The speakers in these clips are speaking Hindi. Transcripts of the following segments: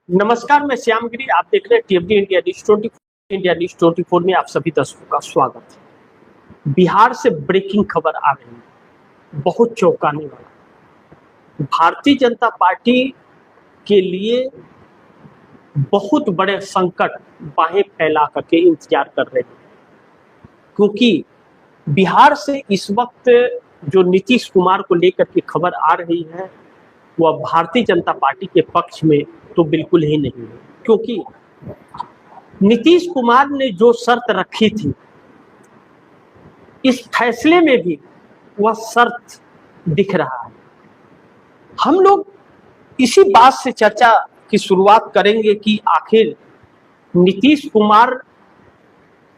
नमस्कार, मैं श्यामगिरी। आप देख रहे हैं टीएफडी इंडिया न्यूज 24। इंडिया न्यूज 24 में आप सभी दर्शकों का स्वागत है। बिहार से ब्रेकिंग खबर आ रही है, बहुत चौंकाने वाला। भारतीय जनता पार्टी के लिए बहुत बड़े संकट बाहें फैला करके इंतजार कर रहे हैं, क्योंकि बिहार से इस वक्त जो नीतीश कुमार को लेकर के खबर आ रही है वह भारतीय जनता पार्टी के पक्ष में तो बिल्कुल ही नहीं है। क्योंकि नीतीश कुमार ने जो शर्त रखी थी, इस फैसले में भी वह शर्त दिख रहा है। हम लोग इसी बात से चर्चा की शुरुआत करेंगे कि आखिर नीतीश कुमार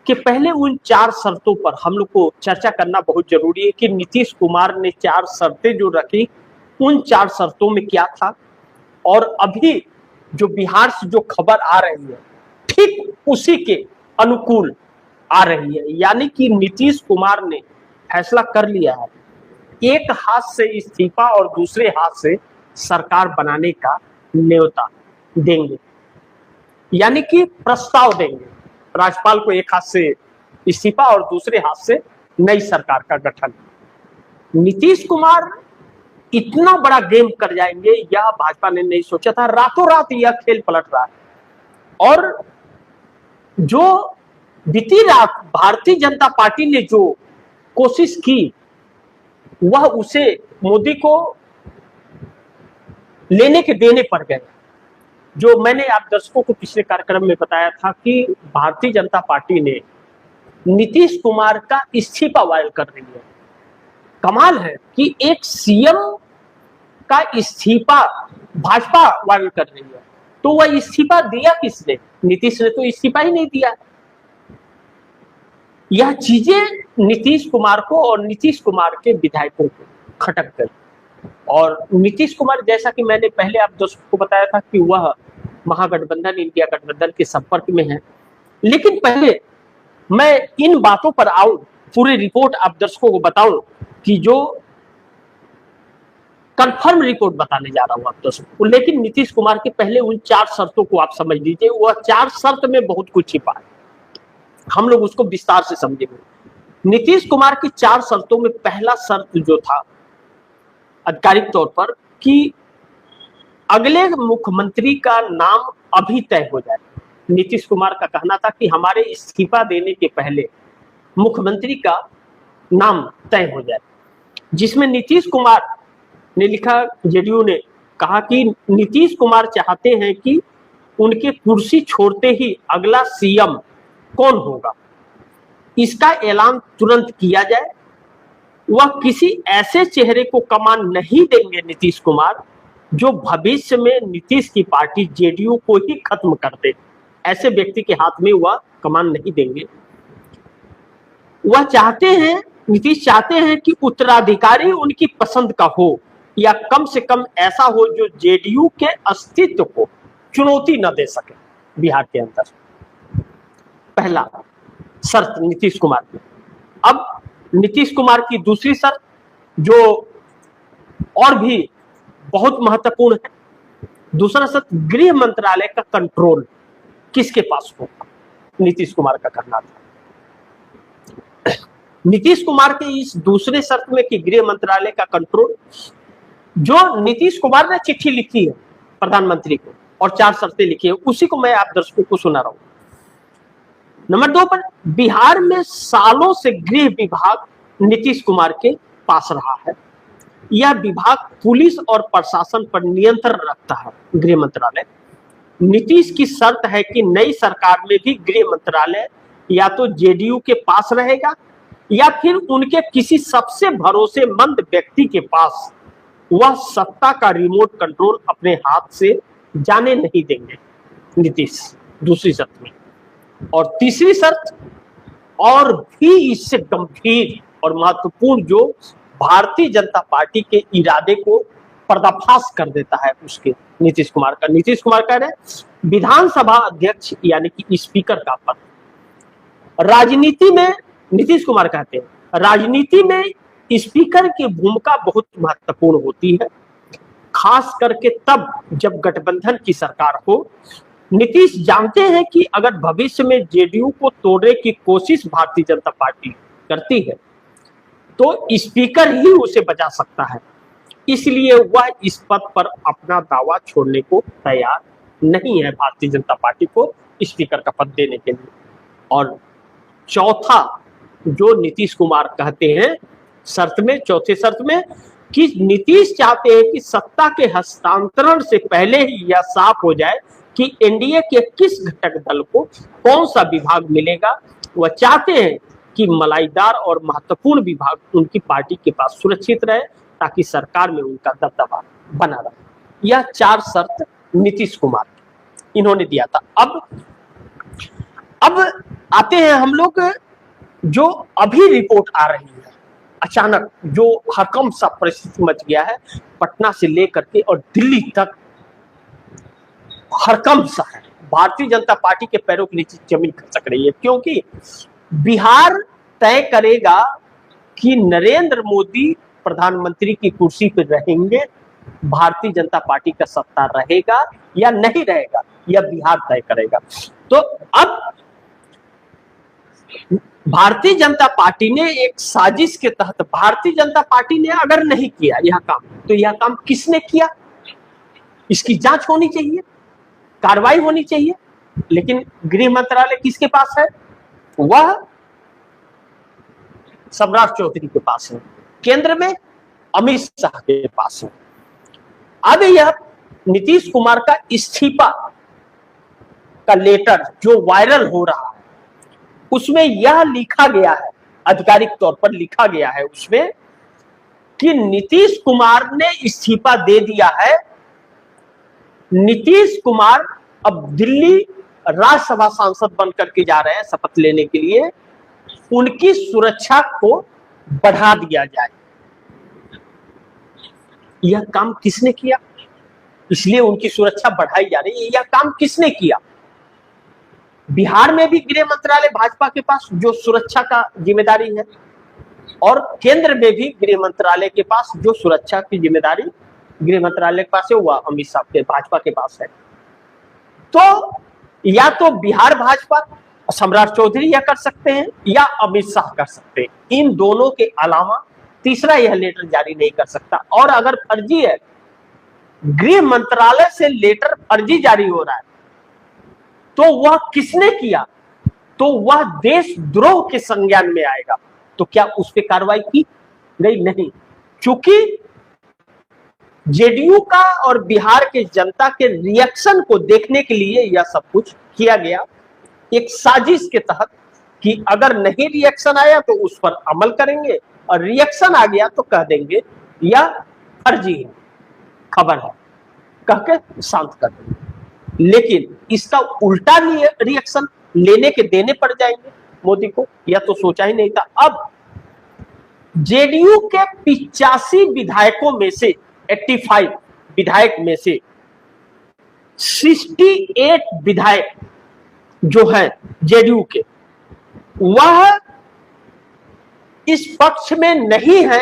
के पहले उन 4 शर्तों पर हम लोग को चर्चा करना बहुत जरूरी है कि नीतीश कुमार ने 4 शर्तें जो रखी, उन 4 शर्तों में क्या था, और अभी जो बिहार से जो खबर आ रही है ठीक उसी के अनुकूल आ रही है। यानी कि नीतीश कुमार ने फैसला कर लिया है, एक हाथ से इस्तीफा और दूसरे हाथ से सरकार बनाने का न्योता देंगे, यानी कि प्रस्ताव देंगे राज्यपाल को, एक हाथ से इस्तीफा और दूसरे हाथ से नई सरकार का गठन। नीतीश कुमार इतना बड़ा गेम कर जाएंगे यह भाजपा ने नहीं सोचा था। रातों रात यह खेल पलट रहा है, और जो बीती रात भारतीय जनता पार्टी ने जो कोशिश की वह उसे मोदी को लेने के देने पड़ गए। जो मैंने आप दर्शकों को पिछले कार्यक्रम में बताया था कि भारतीय जनता पार्टी ने नीतीश कुमार का इस्तीफा वायरल कर रही है। कमाल है कि एक सीएम का इस्तीफा भाजपा वायरल कर रही है, तो वह इस्तीफा दिया किसने? नीतीश ने तो इस्तीफा ही नहीं दिया। यह चीजें नीतीश कुमार को और नीतीश कुमार के विधायकों को खटक गई। और नीतीश कुमार, जैसा कि मैंने पहले आप दोस्तों को बताया था कि वह महागठबंधन, इंडिया गठबंधन के संपर्क में है, लेकिन पहले मैं इन बातों पर आऊं, पूरी रिपोर्ट आप दर्शकों को बताऊं कि जो कंफर्म रिपोर्ट बताने जा रहा हूं आप दर्शकों को। लेकिन नीतीश कुमार के पहले उन 4 शर्तों को आप समझ लीजिए। वह 4 शर्त में बहुत कुछ छिपा है, हम लोग उसको विस्तार से समझेंगे। नीतीश कुमार की 4 शर्तों में पहला शर्त जो था आधिकारिक तौर पर कि अगले मुख्यमंत्री का नाम अभी तय हो जाए। नीतीश कुमार का कहना था कि हमारे इस्तीफा देने के पहले मुख्यमंत्री का नाम तय हो जाए, जिसमें नीतीश कुमार ने लिखा, जेडीयू ने कहा कि नीतीश कुमार चाहते हैं कि उनके कुर्सी छोड़ते ही अगला सीएम कौन होगा इसका ऐलान तुरंत किया जाए। वह किसी ऐसे चेहरे को कमान नहीं देंगे नीतीश कुमार जो भविष्य में नीतीश की पार्टी जेडीयू को ही खत्म कर दे। ऐसे व्यक्ति के हाथ में वह कमान नहीं देंगे। वह चाहते हैं, नीतीश चाहते हैं कि उत्तराधिकारी उनकी पसंद का हो, या कम से कम ऐसा हो जो जेडीयू के अस्तित्व को चुनौती न दे सके बिहार के अंदर। पहला शर्त नीतीश कुमार की। अब नीतीश कुमार की दूसरी शर्त, जो और भी बहुत महत्वपूर्ण है, दूसरा शर्त, गृह मंत्रालय का कंट्रोल किसके पास हो, नीतीश कुमार का कहना था। नीतीश कुमार के इस दूसरे शर्त में कि गृह मंत्रालय का कंट्रोल, जो नीतीश कुमार ने चिट्ठी लिखी है प्रधानमंत्री को और 4 शर्तें लिखी है, उसी को मैं आप दर्शकों को सुना रहा हूं। नंबर 2 पर, बिहार में सालों से गृह विभाग नीतीश कुमार के पास रहा है। यह विभाग पुलिस और प्रशासन पर नियंत्रण रखता है, गृह मंत्रालय। नीतीश की शर्त है कि नई सरकार में भी गृह मंत्रालय या तो जेडीयू के पास रहेगा या फिर उनके किसी सबसे भरोसेमंद व्यक्ति के पास। वह सत्ता का रिमोट कंट्रोल अपने हाथ से जाने नहीं देंगे नीतीश, दूसरी शर्त में। और तीसरी शर्त और भी इससे गंभीर और महत्वपूर्ण, जो भारतीय जनता पार्टी के इरादे को पर्दाफाश कर देता है उसके नीतीश कुमार का। नीतीश कुमार कह रहे हैं विधानसभा अध्यक्ष यानी कि स्पीकर का पद। राजनीति में, नीतीश कुमार कहते हैं, राजनीति में स्पीकर की भूमिका बहुत महत्वपूर्ण होती है, खास करके तब जब गठबंधन की सरकार हो। नीतीश जानते हैं कि अगर भविष्य में जेडीयू को तोड़ने की कोशिश भारतीय जनता पार्टी करती है तो स्पीकर ही उसे बचा सकता है, इसलिए वह इस पद पर अपना दावा छोड़ने को तैयार नहीं है भारतीय जनता पार्टी को स्पीकर का पद देने के लिए। और चौथा जो नीतीश कुमार कहते हैं चौथे शर्त में कि नीतीश चाहते हैं कि सत्ता के हस्तांतरण से पहले ही यह साफ हो जाए कि एनडीए के किस घटक दल को कौन सा विभाग मिलेगा। वह चाहते हैं कि मलाईदार और महत्वपूर्ण विभाग उनकी पार्टी के पास सुरक्षित रहे ताकि सरकार में उनका दबदबा बना रहे। यह 4 शर्त नीतीश कुमार इन्होंने दिया था। अब आते हैं हम लोग जो अभी रिपोर्ट आ रही है, अचानक जो हड़कंप सा परिस्थिति मच गया है पटना से लेकर के और दिल्ली तक, हड़कंप सा है। भारतीय जनता पार्टी के पैरों के नीचे जमीन खसक रही है, क्योंकि बिहार तय करेगा कि नरेंद्र मोदी प्रधानमंत्री की कुर्सी पर रहेंगे, भारतीय जनता पार्टी का सत्ता रहेगा या नहीं रहेगा, यह बिहार तय करेगा। तो अब भारतीय जनता पार्टी ने एक साजिश के तहत, भारतीय जनता पार्टी ने अगर नहीं किया यह काम, तो यह काम किसने किया, इसकी जांच होनी चाहिए, कार्रवाई होनी चाहिए। लेकिन गृह मंत्रालय किसके पास है, वह सम्राट चौधरी के पास है, केंद्र में अमित शाह के पास है। अब यह नीतीश कुमार का इस्तीफा का लेटर जो वायरल हो रहा है, उसमें यह लिखा गया है, आधिकारिक तौर पर लिखा गया है उसमें कि नीतीश कुमार ने इस्तीफा दे दिया है। नीतीश कुमार अब दिल्ली राज्यसभा सांसद बनकर के जा रहे हैं शपथ लेने के लिए, उनकी सुरक्षा को बढ़ा दिया जाए। यह काम किसने किया, इसलिए उनकी सुरक्षा बढ़ाई जा रही है। यह काम किसने किया, बिहार में भी गृह मंत्रालय भाजपा के पास जो सुरक्षा का जिम्मेदारी है, और केंद्र में भी गृह मंत्रालय के पास जो सुरक्षा की जिम्मेदारी गृह मंत्रालय के पास है, वह अमित शाह के भाजपा के पास है। तो या तो बिहार भाजपा सम्राट चौधरी यह कर सकते हैं या अमित शाह कर सकते हैं, इन दोनों के अलावा तीसरा यह लेटर जारी नहीं कर सकता। और अगर फर्जी है, गृह मंत्रालय से लेटर फर्जी जारी हो रहा है, तो वह किसने किया, तो वह देशद्रोह के संज्ञान में आएगा। तो क्या उस पर कार्रवाई की गई? नहीं, क्योंकि जेडीयू का और बिहार के जनता के रिएक्शन को देखने के लिए यह सब कुछ किया गया, एक साजिश के तहत कि अगर नहीं रिएक्शन आया तो उस पर अमल करेंगे, और रिएक्शन आ गया तो कह देंगे यह फर्जी है, खबर है, कह के शांत कर देंगे। लेकिन इसका उल्टा रिएक्शन लेने के देने पड़ जाएंगे मोदी को, यह तो सोचा ही नहीं था। अब जेडीयू के 85 विधायकों में से 85 विधायक में से 68 विधायक जो है जेडीयू के, वह इस पक्ष में नहीं है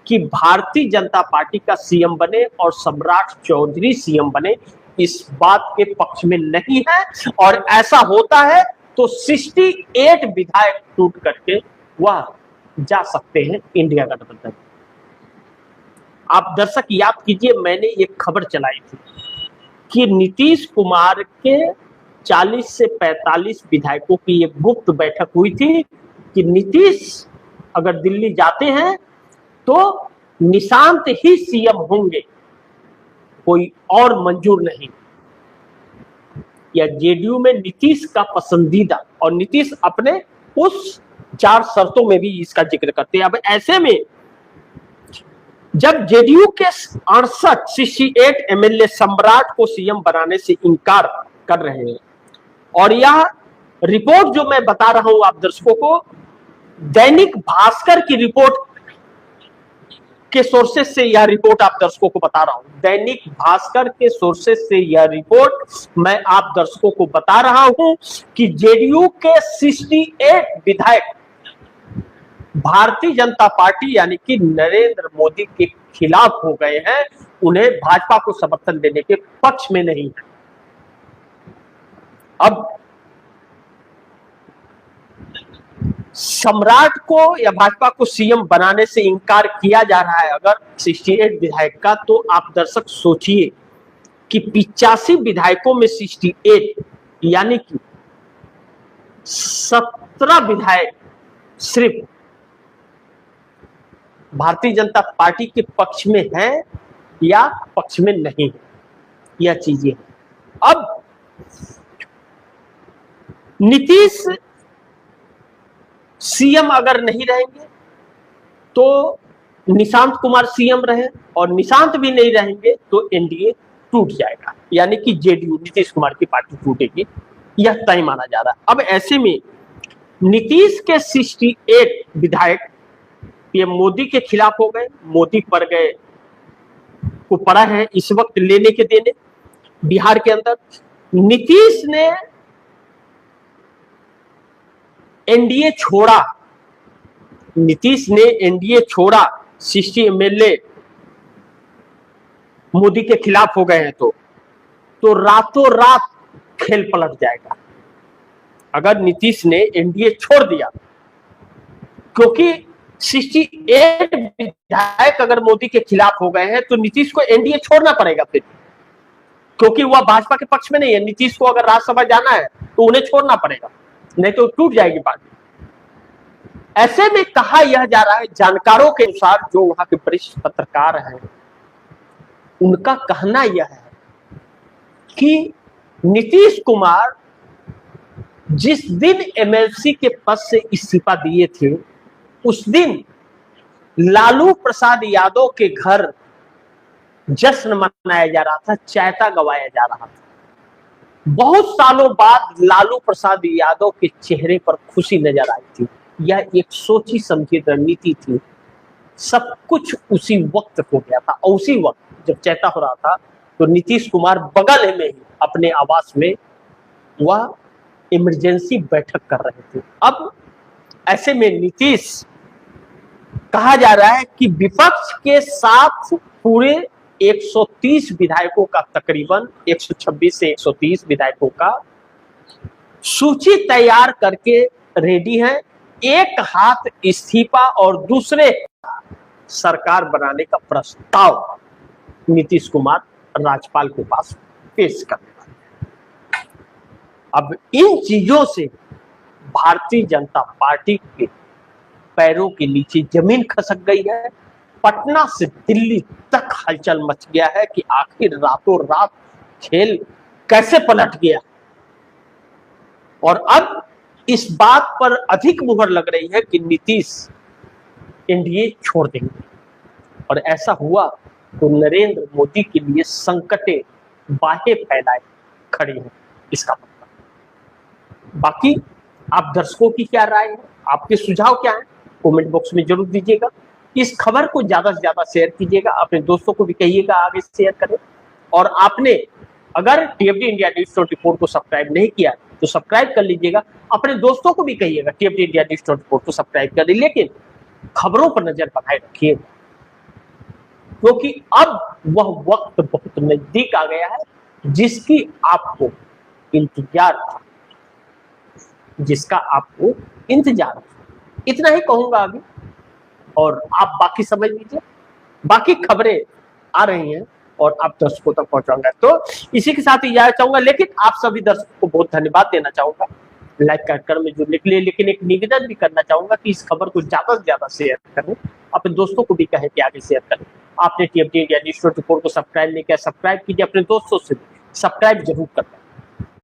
कि भारतीय जनता पार्टी का सीएम बने और सम्राट चौधरी सीएम बने, इस बात के पक्ष में नहीं है। और ऐसा होता है तो 68 विधायक टूट करके वह जा सकते हैं इंडिया गठबंधन। आप दर्शक याद कीजिए, मैंने एक खबर चलाई थी कि नीतीश कुमार के 40 से 45 विधायकों की एक गुप्त बैठक हुई थी कि नीतीश अगर दिल्ली जाते हैं तो निशांत ही सीएम होंगे, कोई और मंजूर नहीं। या जेडीयू में नीतीश का पसंदीदा, और नीतीश अपने उस 4 शर्तों में भी इसका जिक्र करते हैं। अब ऐसे में जब जेडीयू के 68 एमएलए सम्राट को सीएम बनाने से इनकार कर रहे हैं, और यह रिपोर्ट जो मैं बता रहा हूं आप दर्शकों को, दैनिक भास्कर की रिपोर्ट के सोर्सेस से यह रिपोर्ट आप दर्शकों को बता रहा हूं, दैनिक भास्कर के सोर्सेस से यह रिपोर्ट मैं आप दर्शकों को बता रहा हूं कि जेडीयू के 68 विधायक भारतीय जनता पार्टी यानी कि नरेंद्र मोदी के खिलाफ हो गए हैं, उन्हें भाजपा को समर्थन देने के पक्ष में नहीं है। अब सम्राट को या भाजपा को सीएम बनाने से इनकार किया जा रहा है अगर 68 विधायक का, तो आप दर्शक सोचिए कि 85 विधायकों में 68 यानी कि 17 विधायक सिर्फ भारतीय जनता पार्टी के पक्ष में है या पक्ष में नहीं है, यह चीजें हैं। अब नीतीश सीएम अगर नहीं रहेंगे तो निशांत कुमार सीएम रहे, और निशांत भी नहीं रहेंगे तो एनडीए टूट जाएगा, यानी कि जेडीयू नीतीश कुमार की पार्टी टूटेगी, यह तय माना जा रहा है। अब ऐसे में नीतीश के 68 विधायक ये मोदी के खिलाफ हो गए, मोदी पर गए को पड़ा है इस वक्त लेने के देने। बिहार के अंदर नीतीश ने एनडीए छोड़ा, नीतीश ने एनडीए छोड़ा, 60 एमएलए मोदी के खिलाफ हो गए हैं तो रातों रात खेल पलट जाएगा अगर नीतीश ने एनडीए छोड़ दिया, क्योंकि 68 विधायक अगर मोदी के खिलाफ हो गए हैं तो नीतीश को एनडीए छोड़ना पड़ेगा फिर, क्योंकि वह भाजपा के पक्ष में नहीं है। नीतीश को अगर राज्यसभा जाना है तो उन्हें छोड़ना पड़ेगा, नहीं तो टूट जाएगी पार्टी। ऐसे में कहा यह जा रहा है, जानकारों के अनुसार, जो वहां के वरिष्ठ पत्रकार हैं, उनका कहना यह है कि नीतीश कुमार जिस दिन एमएलसी के पद से इस्तीफा दिए थे उस दिन लालू प्रसाद यादव के घर जश्न मनाया जा रहा था, चायता गवाया जा रहा था। बहुत सालों बाद लालू प्रसाद यादव के चेहरे पर खुशी नजर आई थी। यह एक सोची समझी रणनीति थी। सब कुछ उसी वक्त हो गया था, और उसी वक्त जब चायता हो रहा था तो नीतीश कुमार बगल में ही अपने आवास में वह इमरजेंसी बैठक कर रहे थे। अब ऐसे में नीतीश, कहा जा रहा है कि विपक्ष के साथ पूरे 130 विधायकों का, तकरीबन 126 से 130 विधायकों का सूची तैयार करके रेडी है। एक हाथ इस्तीफा और दूसरे सरकार बनाने का प्रस्ताव नीतीश कुमार राज्यपाल के पास पेश करने वाले। अब इन चीजों से भारतीय जनता पार्टी के पैरों के नीचे जमीन खसक गई है। पटना से दिल्ली तक हलचल मच गया है कि आखिर रातों रात खेल कैसे पलट गया, और अब इस बात पर अधिक मुहर लग रही है कि नीतीश एनडीए छोड़ देंगे, और ऐसा हुआ तो नरेंद्र मोदी के लिए संकटे बाहें फैलाए खड़ी हैं, इसका मतलब। बाकी आप दर्शकों की क्या राय है, आपके सुझाव क्या है, कमेंट बॉक्स में जरूर दीजिएगा। इस खबर को ज्यादा से ज्यादा शेयर कीजिएगा, अपने दोस्तों को भी कहिएगा आगे शेयर करें। और आपने अगर टीएफडी इंडिया न्यूज 24 को सब्सक्राइब नहीं किया तो सब्सक्राइब कर लीजिएगा। अपने दोस्तों को भी कहिएगा टीएफडी इंडिया न्यूज 24 को सब्सक्राइब करें, लेकिन खबरों पर नजर बनाए रखिएगा, क्योंकि अब वह वक्त बहुत नजदीक आ गया है जिसकी आपको इंतजार था, जिसका आपको इंतजार था। इतना ही कहूंगा अभी, और आप बाकी समझ लीजिए। बाकी खबरें आ रही हैं और आप दर्शकों तक पहुंचाऊंगा। तो इसी के साथ इजाजत चाहूंगा, लेकिन आप सभी दर्शकों को बहुत धन्यवाद देना चाहूंगा लाइक कर में जुड़ने के लिए। लेकिन एक निवेदन भी करना चाहूंगा कि इस खबर को ज्यादा से ज्यादा शेयर करें, अपने दोस्तों को भी कहें कि आगे शेयर करें। आपने टीएफडी इंडिया न्यूज 24 को सब्सक्राइब नहीं किया, सब्सक्राइब कीजिए, अपने दोस्तों से सब्सक्राइब जरूर करें।